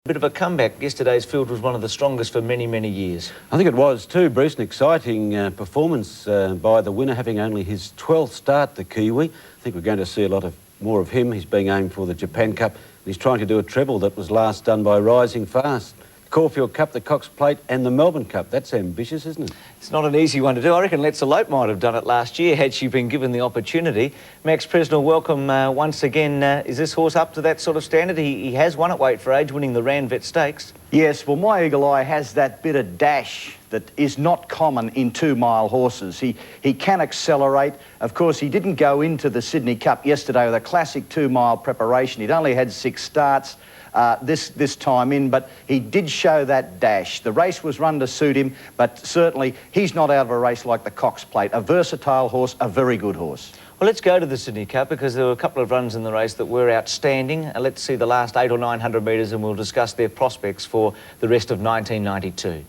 Bit of a comeback. Yesterday's field was one of the strongest for many, many years. I think it was too, Bruce. An exciting performance by the winner, having only his 12th start, the Kiwi. I think we're going to see a lot more of him. He's being aimed for the Japan Cup. He's trying to do a treble that was last done by Rising Fast. Caulfield Cup, the Cox Plate and the Melbourne Cup. That's ambitious, isn't it? It's not an easy one to do. I reckon Let's Elope might have done it last year had she been given the opportunity. Max Presnell, welcome once again. Is this horse up to that sort of standard? He has won at weight for age, winning the Ranvet Stakes. Yes, well, My Eagle Eye has that bit of dash that is not common in 2-mile horses. He can accelerate. Of course, he didn't go into the Sydney Cup yesterday with a classic 2-mile preparation. He'd only had 6 starts. This time in, but he did show that dash. The race was run to suit him, but certainly he's not out of a race like the Cox Plate. A versatile horse, a very good horse. Well, let's go to the Sydney Cup because there were a couple of runs in the race that were outstanding. Let's see the last 800 or 900 metres and we'll discuss their prospects for the rest of 1992.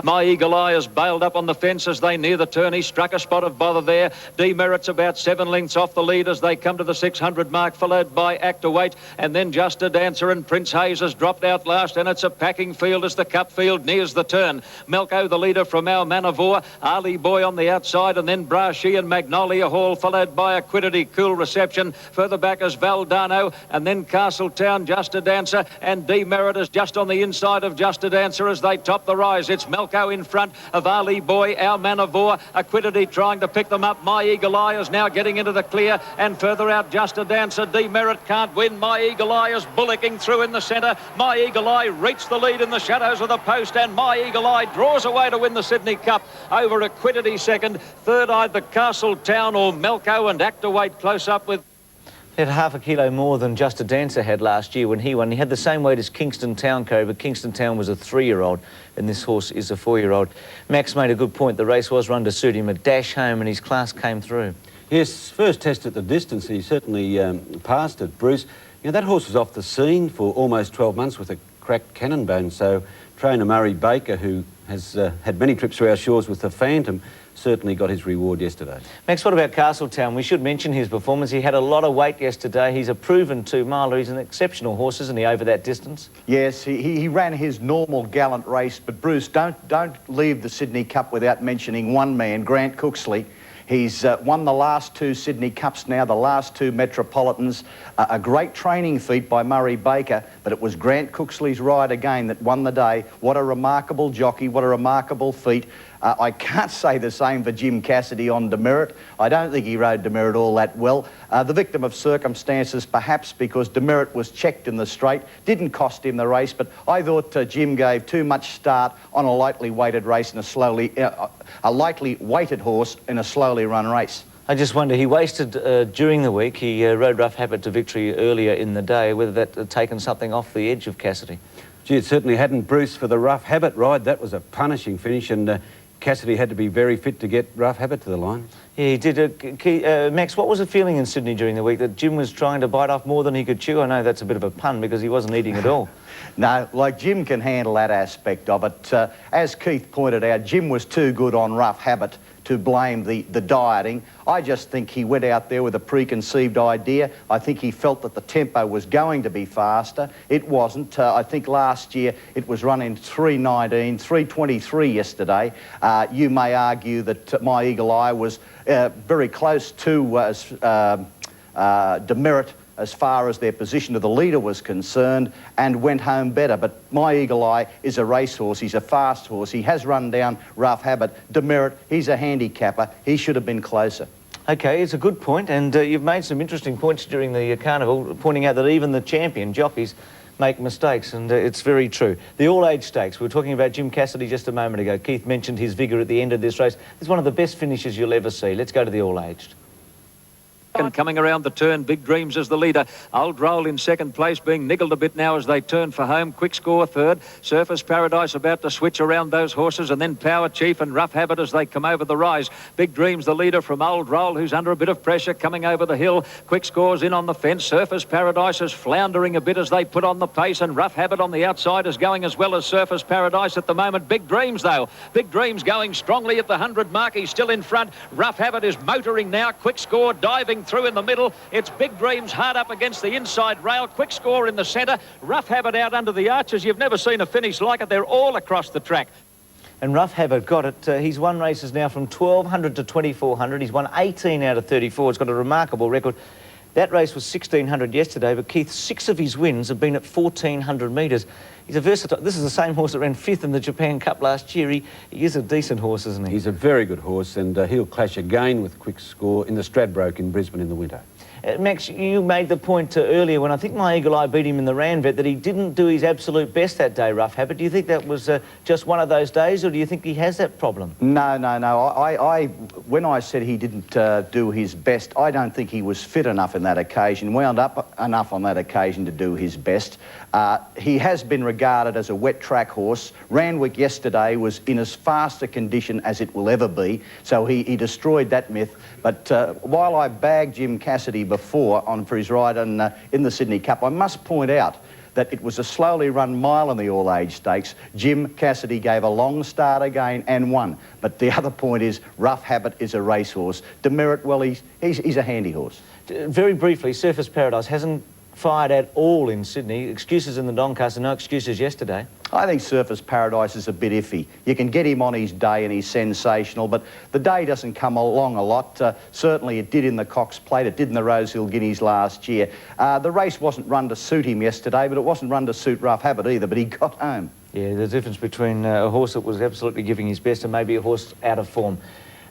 My Eagle Eye is bailed up on the fence as they near the turn. He struck a spot of bother there. Demerit's about 7 lengths off the lead as they come to the 600 mark, followed by Actor Weight, and then Just a Dancer, and Prince Hayes has dropped out last, and it's a packing field as the Cup field nears the turn. Melko, the leader from our Manavore, Ali Boy on the outside, and then Brashy and Magnolia Hall, followed by Equidity, Cool Reception. Further back is Valdano, and then Castletown, Just a Dancer, and Demerit is just on the inside of Just a Dancer as they top the rise. It's Melko in front of Ali Boy, our Manavore, Equidity trying to pick them up. My Eagle Eye is now getting into the clear, and further out Just a Dancer. Demerit can't win. My Eagle Eye is bullocking through in the centre. My Eagle Eye reached the lead in the shadows of the post, and My Eagle Eye draws away to win the Sydney Cup over Equidity second. Third either Castletown or Melko, and Actor Weight close up with... He had half a kilo more than Just a Dancer had last year when he won. He had the same weight as Kingston Town, Cove, but Kingston Town was a 3-year-old and this horse is a 4-year-old. Max made a good point. The race was run to suit him. A dash home and his class came through. Yes, first test at the distance, he certainly passed it, Bruce. You know, that horse was off the scene for almost 12 months with a cracked cannon bone, so trainer Murray Baker, who has had many trips to our shores with the Phantom, certainly got his reward yesterday. Max, what about Castletown? We should mention his performance. He had a lot of weight yesterday. He's a proven 2-miler. He's an exceptional horse, isn't he, over that distance? Yes, he ran his normal gallant race, but Bruce, don't leave the Sydney Cup without mentioning one man, Grant Cooksley. He's won the last 2 Sydney Cups now, the last 2 Metropolitans. A great training feat by Murray Baker, but it was Grant Cooksley's ride again that won the day. What a remarkable jockey, what a remarkable feat. I can't say the same for Jim Cassidy on Demerit. I don't think he rode Demerit all that well. The victim of circumstances, perhaps because Demerit was checked in the straight, didn't cost him the race, but I thought Jim gave too much start on a lightly weighted race and a lightly weighted horse in a slowly run race. I just wonder, he wasted during the week. He rode Rough Habit to victory earlier in the day, whether that had taken something off the edge of Cassidy. Gee, it certainly hadn't, Bruce, for the Rough Habit ride. That was a punishing finish, and Cassidy had to be very fit to get Rough Habit to the line. Yeah, he did. Max, what was the feeling in Sydney during the week, that Jim was trying to bite off more than he could chew? I know that's a bit of a pun because he wasn't eating at all. No, like Jim can handle that aspect of it. As Keith pointed out, Jim was too good on Rough Habit to blame the dieting. I just think he went out there with a preconceived idea. I think he felt that the tempo was going to be faster. It wasn't. I think last year it was running 3:19, 3:23 yesterday. You may argue that My Eagle Eye was very close to Demerit as far as their position of the leader was concerned, and went home better. But My Eagle Eye is a racehorse. He's a fast horse. He has run down Rough Habit. Demerit, he's a handicapper. He should have been closer. OK, it's a good point, and you've made some interesting points during the carnival, pointing out that even the champion jockeys make mistakes, and it's very true. The all-age stakes, we were talking about Jim Cassidy just a moment ago. Keith mentioned his vigour at the end of this race. It's one of the best finishes you'll ever see. Let's go to the all-aged. And coming around the turn, Big Dreams as the leader. Old Roll in second place, being niggled a bit now as they turn for home. Quick Score third. Surface Paradise about to switch around those horses, and then Power Chief and Rough Habit as they come over the rise. Big Dreams the leader from Old Roll, who's under a bit of pressure coming over the hill. Quick Score's in on the fence. Surface Paradise is floundering a bit as they put on the pace, and Rough Habit on the outside is going as well as Surface Paradise at the moment. Big Dreams though. Big Dreams going strongly at the 100 mark. He's still in front. Rough Habit is motoring now. Quick Score diving racing through in the middle. It's Big Dreams hard up against the inside rail. Quick Score in the centre. Rough Habit out under the arches. You've never seen a finish like it. They're all across the track. And Rough Habit got it. He's won races now from 1,200 to 2,400. He's won 18 out of 34. It's got a remarkable record. That race was 1,600 yesterday, but Keith, 6 of his wins have been at 1,400 metres. He's a versatile... This is the same horse that ran 5th in the Japan Cup last year. He is a decent horse, isn't he? He's a very good horse, and he'll clash again with Quick Score in the Stradbroke in Brisbane in the winter. Max, you made the point earlier when I think My Eagle Eye beat him in the Ranvet that he didn't do his absolute best that day, Rough Habit. Do you think that was just one of those days, or do you think he has that problem? No. When I said he didn't do his best, I don't think he was fit enough in that occasion, wound up enough on that occasion to do his best. He has been regarded as a wet track horse. Randwick yesterday was in as fast a condition as it will ever be, so he destroyed that myth. But while I bagged Jim Cassidy before for his ride in the Sydney Cup, I must point out that it was a slowly run mile in the all-age stakes. Jim Cassidy gave a long start again and won. But the other point is Rough Habit is a racehorse. Demerit, well, he's a handy horse. Very briefly, Surfers Paradise hasn't fired at all in Sydney. Excuses in the Doncaster, no excuses yesterday. I think Surfers Paradise is a bit iffy. You can get him on his day and he's sensational, but the day doesn't come along a lot. Certainly it did in the Cox Plate, it did in the Rosehill Guineas last year. The race wasn't run to suit him yesterday, but it wasn't run to suit Rough Habit either, but he got home. Yeah, the difference between a horse that was absolutely giving his best and maybe a horse out of form.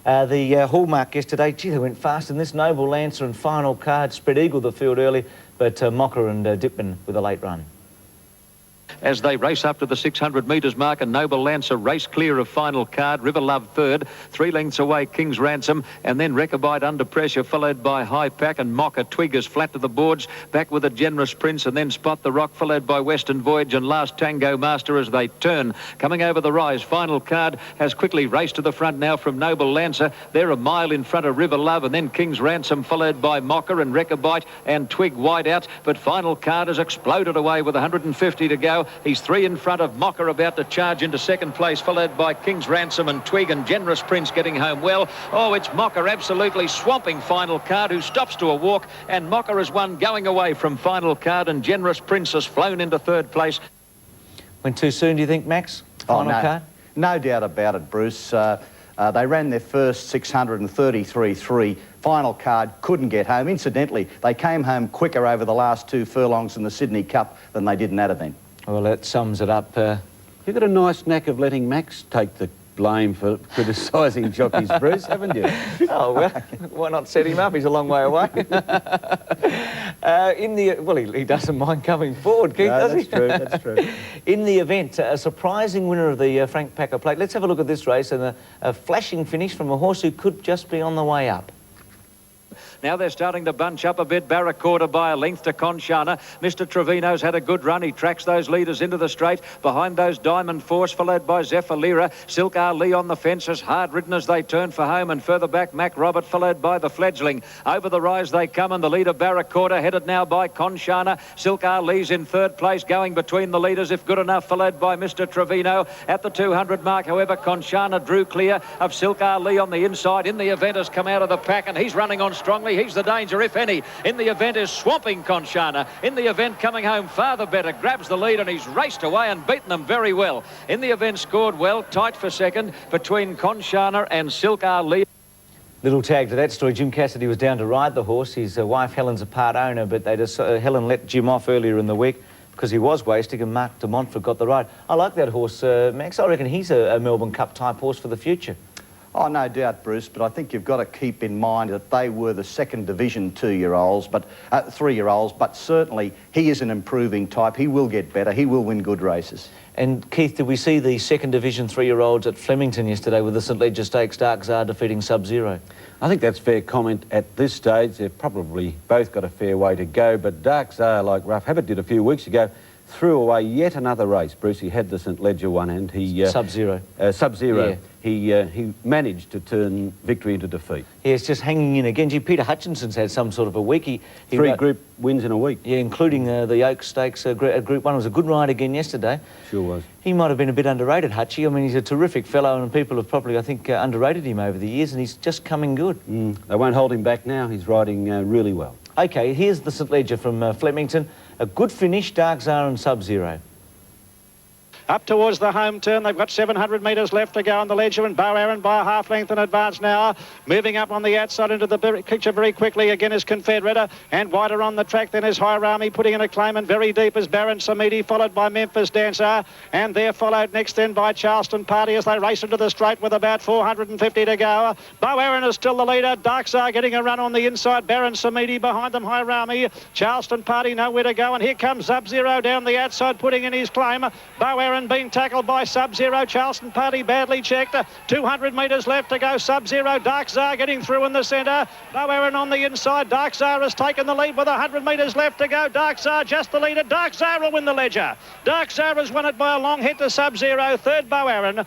The Hallmark yesterday, gee, they went fast in this. Noble Lancer and Final Card spread eagle the field early, but Mocker and Dipman with a late run. As they race up to the 600 metres mark, and Noble Lancer race clear of Final Card, River Love third, 3 lengths away King's Ransom, and then Rechabite under pressure, followed by High Pack, and Mocker Twiggers flat to the boards, back with a Generous Prince, and then Spot the Rock, followed by Western Voyage and Last Tango Master as they turn. Coming over the rise, Final Card has quickly raced to the front now from Noble Lancer. They're a mile in front of River Love, and then King's Ransom, followed by Mocker and Rechabite and Twig wide out, but Final Card has exploded away with 150 to go. He's 3 in front of Mocker, about to charge into second place, followed by King's Ransom and Twig, and Generous Prince getting home well. Oh, it's Mocker absolutely swamping Final Card, who stops to a walk, and Mocker has won going away from Final Card, and Generous Prince has flown into third place. Went too soon, do you think, Max? Final Card? No doubt about it, Bruce. They ran their first 633.3. Final Card couldn't get home. Incidentally, they came home quicker over the last 2 furlongs in the Sydney Cup than they did in that event. Well, that sums it up. You've got a nice knack of letting Max take the blame for criticising jockeys, Bruce, haven't you? Oh, well, why not set him up? He's a long way away. Well, he doesn't mind coming forward, Keith, does he? That's true. In the event, a surprising winner of the Frank Packer Plate. Let's have a look at this race and a flashing finish from a horse who could just be on the way up. Now they're starting to bunch up a bit. Barracuda by a length to Conchana. Mr. Trevino's had a good run. He tracks those leaders into the straight. Behind those Diamond Force, followed by Zephyr Lira. Silk Ali on the fences, hard ridden as they turn for home. And further back, Mac Robert, followed by the Fledgling. Over the rise they come, and the leader Barracuda, headed now by Conchana. Silk Ali's in third place, going between the leaders, if good enough, followed by Mr. Trevino. At the 200 mark, however, Conchana drew clear of Silk Ali on the inside. In the event has come out of the pack, and he's running on strongly. He's the danger, if any. In the event is swamping Conchana. In the event coming home far the better. Grabs the lead, and he's raced away and beaten them very well. In the event scored well, tight for second between Conchana and Silk Ali. Little tag to that story. Jim Cassidy was down to ride the horse. His wife Helen's a part owner, but they just Helen let Jim off earlier in the week because he was wasting, and Mark de Montfort got the ride. I like that horse, Max. I reckon he's a Melbourne Cup type horse for the future. Oh, no doubt, Bruce, but I think you've got to keep in mind that they were the second division 2-year-olds, but 3-year-olds, but certainly he is an improving type. He will get better. He will win good races. And Keith, did we see the second division 3-year-olds at Flemington yesterday with the St Leger Stakes, Dark Czar defeating Sub-Zero? I think that's fair comment at this stage. They've probably both got a fair way to go, but Dark Czar, like Rough Habit did a few weeks ago, threw away yet another race. Bruce, he had the St Leger one, and he... Sub-Zero. Sub-Zero. Yeah. he managed to turn victory into defeat. Yeah, it's just hanging in again. Gee, Peter Hutchinson's had some sort of a week. He Three group wins in a week. Yeah, including the Oak Stakes Group 1. It was a good ride again yesterday. Sure was. He might have been a bit underrated, Hutchie. I mean, he's a terrific fellow and people have probably, I think, underrated him over the years, and he's just coming good. They won't hold him back now. He's riding really well. OK, here's the St Ledger from Flemington. A good finish, Dark Czar and Sub-Zero. Up towards the home turn, they've got 700 metres left to go on the Ledger, and Bo Aaron by a half length in advance now. Moving up on the outside into the picture very quickly again is Confederate, and wider on the track then is Hirami putting in a claim, and very deep is Baron Samedi, followed by Memphis Dancer, and they're followed next then by Charleston Party as they race into the straight with about 450 to go. Bo Aaron is still the leader. Dark Czar getting a run on the inside. Baron Samedi behind them. Hirami. Charleston Party nowhere to go, and here comes Sub-Zero down the outside putting in his claim. Bo Aaron being tackled by Sub-Zero. Charleston Party badly checked. 200 metres left to go. Sub-Zero. Dark Czar getting through in the centre. Bo Aaron on the inside. Dark Czar has taken the lead with 100 metres left to go. Dark Czar just the leader. Dark Czar will win the Ledger. Dark Czar has won it by a long hit to Sub-Zero. Third, Bo Aaron.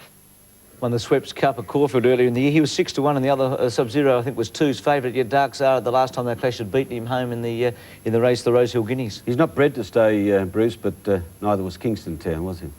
Won the Sweps Cup at Caulfield earlier in the year. He was 6-1, and the other Sub-Zero, I think, was 2's favourite. Yet Dark Czar, the last time they clashed, had beaten him home in the race, the Rosehill Guineas. He's not bred to stay, Bruce, but neither was Kingston Town, was he?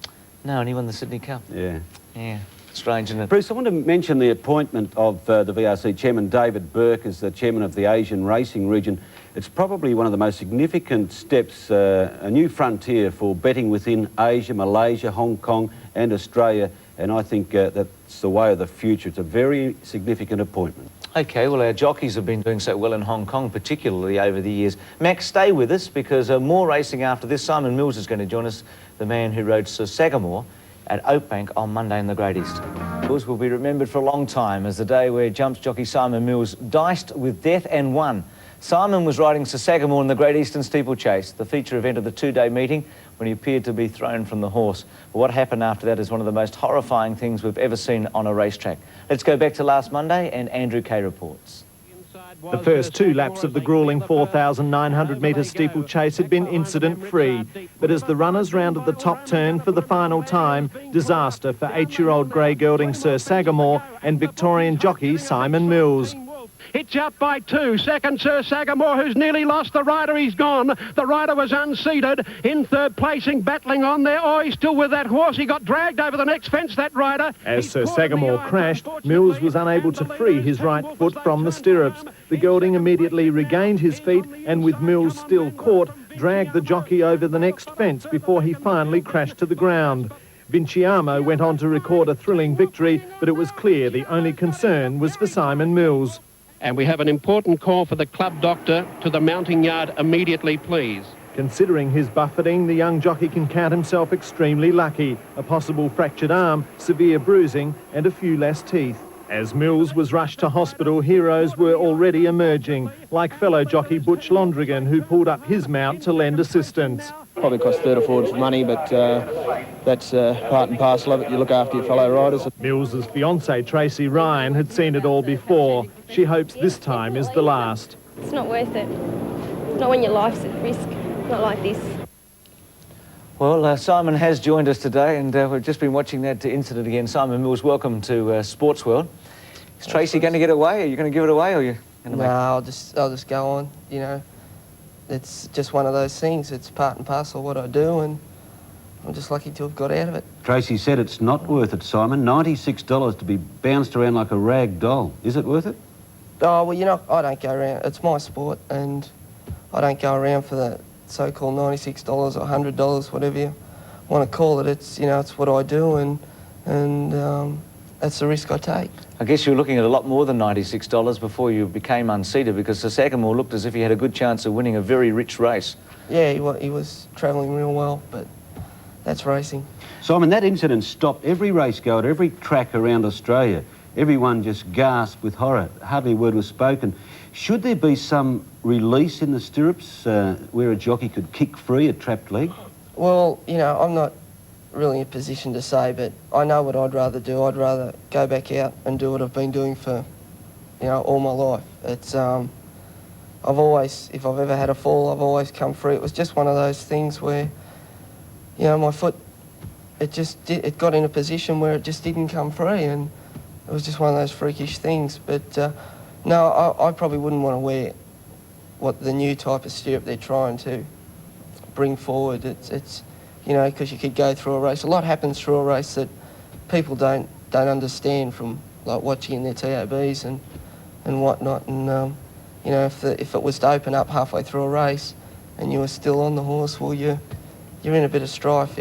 No, and he won the Sydney Cup. Yeah. Yeah, strange, isn't it? Bruce, I want to mention the appointment of the VRC chairman, David Burke, as the chairman of the Asian Racing Region. It's probably one of the most significant steps, a new frontier for betting within Asia, Malaysia, Hong Kong and Australia, and I think that's the way of the future. It's a very significant appointment. OK, well, our jockeys have been doing so well in Hong Kong, particularly over the years. Max, stay with us, because more racing after this. Simon Mills is going to join us, the man who rode Sir Sagamore at Oakbank on Monday in the Great East. Mills will be remembered for a long time as the day where jumps jockey Simon Mills diced with death and won. Simon was riding Sir Sagamore in the Great Eastern Steeplechase, the feature event of the two-day meeting, when he appeared to be thrown from the horse. But what happened after that is one of the most horrifying things we've ever seen on a racetrack. Let's go back to last Monday, and Andrew Kay reports. The first two laps of the gruelling 4,900 metre steeplechase had been incident-free, but as the runners rounded the top turn for the final time, disaster for 8-year-old grey gelding Sir Sagamore and Victorian jockey Simon Mills. It's out by 2. Second, Sir Sagamore, who's nearly lost the rider. He's gone. The rider was unseated. In third placing, battling on there. Oh, he's still with that horse. He got dragged over the next fence, that rider. As Sir Sagamore crashed, Mills was unable to free his right foot from the stirrups. The gelding immediately regained his feet and, with Mills still caught, dragged the jockey over the next fence before he finally crashed to the ground. Vinciamo went on to record a thrilling victory, but it was clear the only concern was for Simon Mills. And we have an important call for the club doctor to the mounting yard immediately, please. Considering his buffeting, the young jockey can count himself extremely lucky. A possible fractured arm, severe bruising and a few less teeth. As Mills was rushed to hospital, heroes were already emerging, like fellow jockey Butch Londrigan, who pulled up his mount to lend assistance. Probably cost third or fourth money, but that's part and parcel of it. You look after your fellow riders. Mills's fiancée, Tracy Ryan, had seen it all before. She hopes this time is the last. It's not worth it. It's not when your life's at risk. Not like this. Well, Simon has joined us today, and we've just been watching that incident again. Simon Mills, welcome to Sportsworld. Is Tracy going to get away? Are you going to give it away, or are you going to make... No, I'll just go on, you know. It's just one of those things. It's part and parcel of what I do, and I'm just lucky to have got out of it. Tracy said it's not worth it, Simon. $96 to be bounced around like a rag doll. Is it worth it? Oh, well, you know, I don't go around. It's my sport, and I don't go around for the so-called $96 or $100, whatever you want to call it. It's, you know, it's what I do, and that's the risk I take. I guess you were looking at a lot more than $96 before you became unseated, because Sir Sagamore looked as if he had a good chance of winning a very rich race. Yeah, he was travelling real well, but that's racing. Simon, that incident stopped every race go at every track around Australia. Everyone just gasped with horror. Hardly a word was spoken. Should there be some release in the stirrups where a jockey could kick free a trapped leg? Well, you know, I'm not really in a position to say, but I know what I'd rather do. I'd rather go back out and do what I've been doing for, you know, all my life. It's, I've always, if I've ever had a fall, I've always come free. It was just one of those things where, you know, my foot, it got in a position where it just didn't come free, and it was just one of those freakish things. But no, I probably wouldn't want to wear what the new type of stirrup they're trying to bring forward. It's you know, because you could go through a race. A lot happens through a race that people don't understand from like watching in their TABs and whatnot. And you know, if it was to open up halfway through a race and you were still on the horse, well, you're in a bit of strife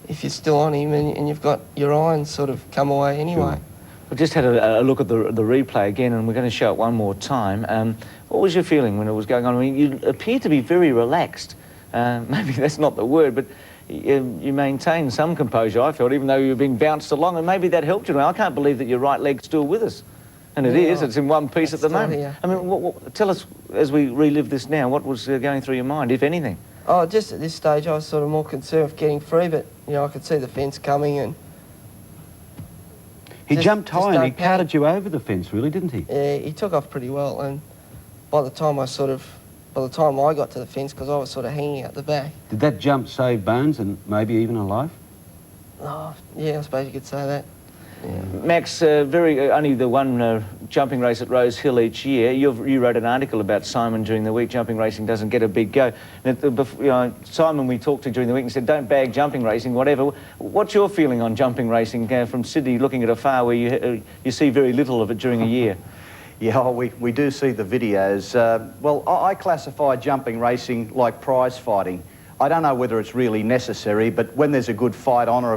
if you're still on him and you've got your irons sort of come away anyway. Sure. We just had a look at the replay again, and we're going to show it one more time. What was your feeling when it was going on? I mean, you appear to be very relaxed. Maybe that's not the word, but you maintained some composure, I felt, even though you were being bounced along, and maybe that helped you. I can't believe that your right leg's still with us. And it is. It's in one piece at the moment. Here. I mean, tell us, as we relive this now, what was going through your mind, if anything? Oh, just at this stage, I was sort of more concerned with getting free, but, you know, I could see the fence coming and... He jumped high and he carted you over the fence, really, didn't he? Yeah, he took off pretty well, and by the time I got to the fence, because I was sort of hanging out the back... Did that jump save bones and maybe even a life? Oh, yeah, I suppose you could say that. Yeah. Max, only the one jumping race at Rose Hill each year. You wrote an article about Simon during the week. Jumping racing doesn't get a big go. And Simon, we talked to during the week and said, don't bag jumping racing, whatever. What's your feeling on jumping racing from Sydney, looking at afar where you see very little of it during a year? Yeah, we do see the videos. Well, I classify jumping racing like prize fighting. I don't know whether it's really necessary, but when there's a good fight on or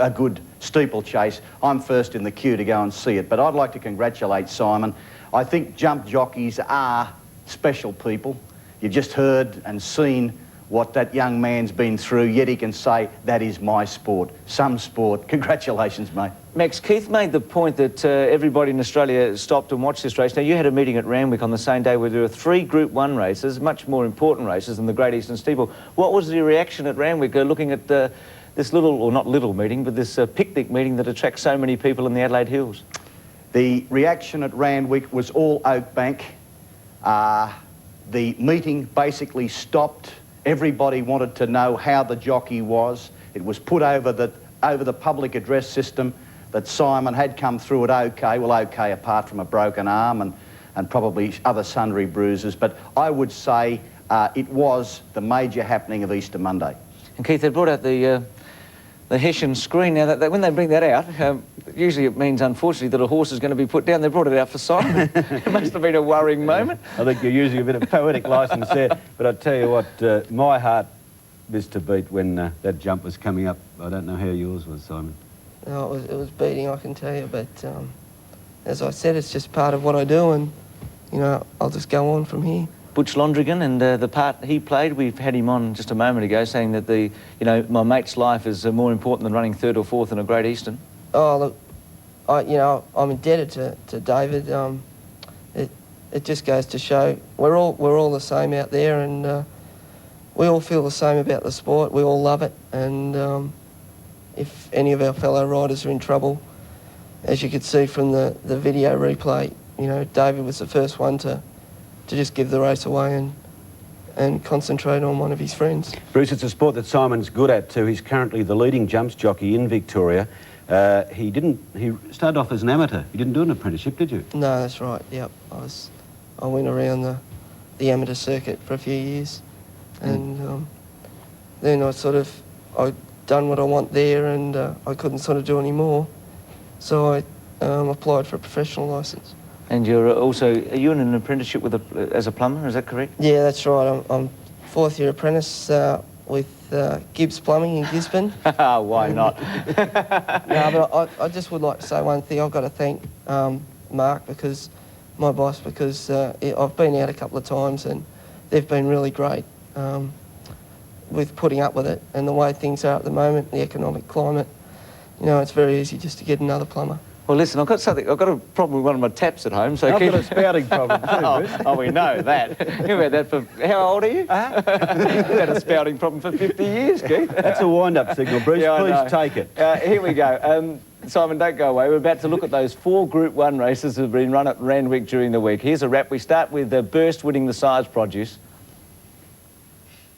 a good steeplechase, I'm first in the queue to go and see it. But I'd like to congratulate Simon. I think jump jockeys are special people. You've just heard and seen what that young man's been through, yet he can say, that is my sport. Some sport. Congratulations, mate. Max, Keith made the point that everybody in Australia stopped and watched this race. Now, you had a meeting at Randwick on the same day where there were 3 Group 1 races, much more important races than the Great Eastern Steeple. What was the reaction at Randwick looking at this little, or not little meeting, but this picnic meeting that attracts so many people in the Adelaide Hills? The reaction at Randwick was all Oakbank. The meeting basically stopped. Everybody wanted to know how the jockey was. It was put over the public address system that Simon had come through it okay. Well, okay, apart from a broken arm and probably other sundry bruises. But I would say it was the major happening of Easter Monday. And Keith, they brought out the Hessian screen. Now, when they bring that out, usually it means, unfortunately, that a horse is going to be put down. They brought it out for Simon. It must have been a worrying moment. I think you're using a bit of poetic licence there. But I tell you what, my heart missed a beat when that jump was coming up. I don't know how yours was, Simon. No, it was beating, I can tell you. But as I said, it's just part of what I do, and, you know, I'll just go on from here. Butch Londrigan and the part he played, we've had him on just a moment ago saying that my mate's life is more important than running 3rd or 4th in a Great Eastern. Oh, look, I'm indebted to David. It just goes to show we're all the same out there, and we all feel the same about the sport. We all love it, and if any of our fellow riders are in trouble, as you could see from the video replay, you know, David was the first one to just give the race away and concentrate on one of his friends. Bruce, it's a sport that Simon's good at too. He's currently the leading jumps jockey in Victoria. He started off as an amateur. You didn't do an apprenticeship, did you? No, that's right, yep. I went around the amateur circuit for a few years, and then I'd done what I want there, and I couldn't sort of do any more, so I applied for a professional licence. And are you in an apprenticeship as a plumber, is that correct? Yeah, that's right. I'm 4th year apprentice with Gibbs Plumbing in Gisborne. Why not? No, but I just would like to say one thing. I've got to thank Mark, my boss, because I've been out a couple of times and they've been really great with putting up with it. And the way things are at the moment, the economic climate, you know, it's very easy just to get another plumber. Well, listen, I've got a problem with one of my taps at home, so I've got a spouting problem too, Bruce. Oh, we know that. You've had that for... How old are you? You've had a spouting problem for 50 years, Keith. That's a wind-up signal, Bruce. Yeah, please take it. Here we go. Simon, don't go away. We're about to look at those 4 Group 1 races that have been run at Randwick during the week. Here's a wrap. We start with Burst winning the size produce.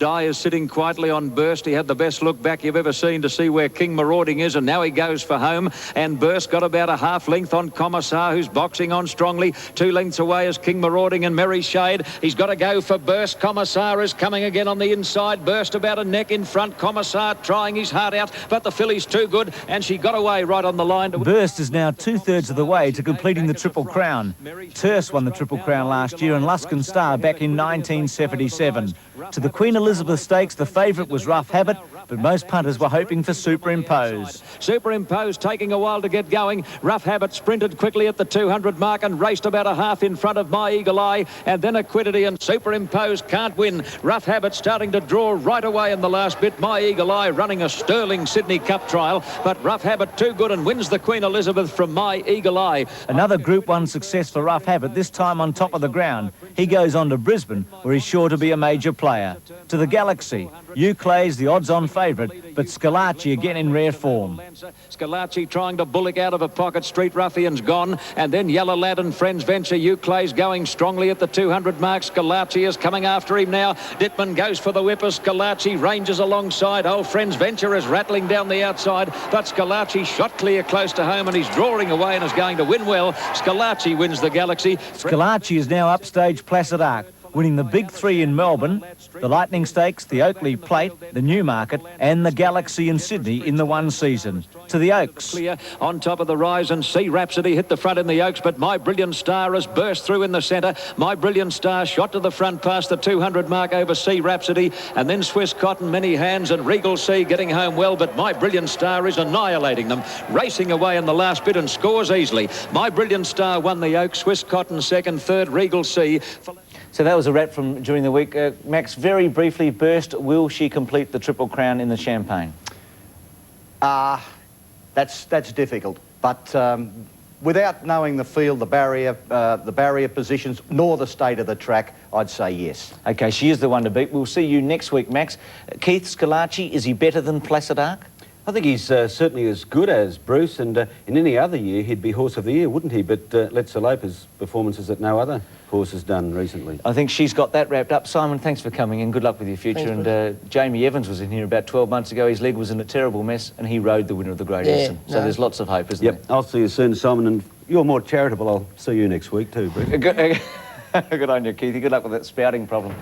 Dye is sitting quietly on Burst. He had the best look back you've ever seen to see where King Marauding is, and now he goes for home. And Burst got about a half length on Commissar, who's boxing on strongly. 2 lengths away is King Marauding and Merry Shade. He's got to go for Burst. Commissar is coming again on the inside. Burst about a neck in front. Commissar trying his heart out, but the filly's too good, and she got away right on the line. Burst is now 2/3 of the way to completing the Triple Crown. Terce won the Triple Crown last year and Luskin Star back in 1977. To the Queen Elizabeth Stakes, the favourite was Rough Habit, but most punters were hoping for Superimpose. Superimpose taking a while to get going. Rough Habit sprinted quickly at the 200 mark and raced about a half in front of My Eagle Eye, and then Equidity, and Superimpose can't win. Rough Habit starting to draw right away in the last bit. My Eagle Eye running a sterling Sydney Cup trial, but Rough Habit too good and wins the Queen Elizabeth from My Eagle Eye. Another Group 1 success for Rough Habit, this time on top of the ground. He goes on to Brisbane, where he's sure to be a major player. To the Galaxy, Euclay's the odds-on favourite, but Scalacci again in rare form. Scalacci trying to bullock out of a pocket. Street Ruffian's gone, and then Yellow Lad and Friends Venture. Euclay's going strongly at the 200 mark. Scalacci is coming after him now. Dittman goes for the whipper. Scalacci ranges alongside. Oh, Friends Venture is rattling down the outside, but Scalacci shot clear close to home, and he's drawing away and is going to win well. Scalacci wins the Galaxy. Scalacci is now upstage Placid Arc, winning the Big Three in Melbourne, the Lightning Stakes, the Oakley Plate, the Newmarket, and the Galaxy in Sydney in the one season. To the Oaks. Clear on top of the rise, and Sea Rhapsody hit the front in the Oaks, but My Brilliant Star has burst through in the centre. My Brilliant Star shot to the front past the 200 mark over Sea Rhapsody, and then Swiss Cotton, Many Hands, and Regal Sea getting home well, but My Brilliant Star is annihilating them, racing away in the last bit and scores easily. My Brilliant Star won the Oaks, Swiss Cotton second, third Regal Sea. So that was a wrap from during the week. Max, very briefly, Burst, will she complete the Triple Crown in the Champagne? That's difficult, but without knowing the field, the barrier positions, nor the state of the track, I'd say yes. OK, she is the one to beat. We'll see you next week, Max. Keith Scalacci, is he better than Placid Arc? I think he's certainly as good as Bruce, and in any other year he'd be Horse of the Year, wouldn't he? But let's elope his performances that no other horse has done recently. I think she's got that wrapped up. Simon, thanks for coming in. Good luck with your future. Thanks, and Jamie Evans was in here about 12 months ago. His leg was in a terrible mess, and he rode the winner of the Great Eastern. So there's lots of hope, isn't there? Yep, I'll see you soon, Simon, and you're more charitable. I'll see you next week too, Bruce. Good on you, Keithy. Good luck with that spouting problem.